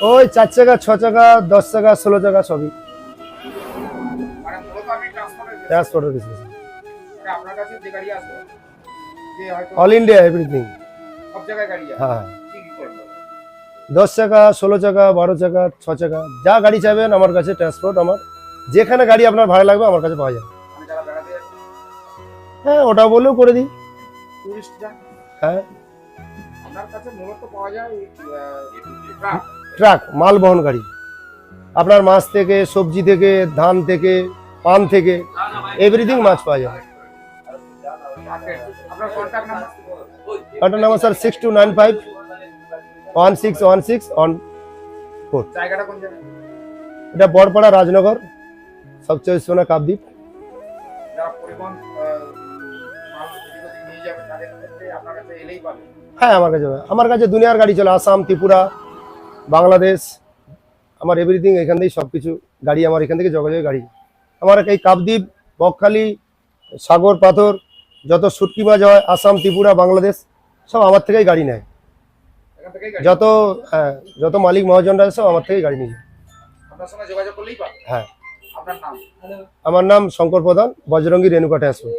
ওই 4 চাকা 6 চাকা 10 চাকা 16 চাকা সবই মানে মূলত আমি ট্রান্সপোর্টের বিজনেস। মানে আপনার কাছে যে গাড়ি আসবে যে হয়তো অল ইন্ডিয়া এভরিথিং। সব জায়গায় গাড়ি আছে, হ্যাঁ, কি কি করবে? 10 চাকা 16 চাকা 12 চাকা 6 চাকা যা গাড়ি চাইবেন আমার কাছে ট্রান্সপোর্ট। আমার যেখানে গাড়ি আপনার ভাড়া লাগবে আমার কাছে পাওয়া যাবে। মানে যারা বেড়াতে যাচ্ছে হ্যাঁ, ওটা বলেও করে দিই। টুরিস্ট যান, হ্যাঁ, আপনার কাছে মূলত পাওয়া যায় ট্রাক। ট্রাক মাল বহন গাড়ি, আপনার মাছ থেকে সবজি থেকে ধান থেকে পান থেকে এভরিথিং মাছ পাওয়া যায়। আপনার contact number? Contact number sir 6295 161614। জায়গাটা কোন জায়গায়? এটা বড়পাড়া রাজনগর, সবচেয়ে সোনা কাপদ্বীপ। যারা পরিবহন মাল এদিক ওদিক নিয়ে যাবে তাদের ক্ষেত্রে আপনার কাছে এলেই পাবে। হ্যাঁ, আমার কাছে দুনিয়ার গাড়ি চলে, আসাম ত্রিপুরা বাংলাদেশ। আমার এভরিথিং এখান থেকেই সব কিছু গাড়ি, আমার এখান থেকে যোগাযোগ গাড়ি। আমার এই কাপদ্বীপ বকখালি সাগর পাথর যত শুটকি মাছ হয় আসাম ত্রিপুরা বাংলাদেশ সব আমার থেকেই গাড়ি নেয়। এখান থেকেই গাড়ি, যত যত মালিক মহাজনরা আছে সব আমার থেকেই গাড়ি নিয়ে যায়। আপনার সঙ্গে যোগাযোগ করলেই পাবে। হ্যাঁ, আপনার নাম? আমার নাম শঙ্কর প্রধান, বজরঙ্গী রেণুকা ট্রান্সপোর্ট।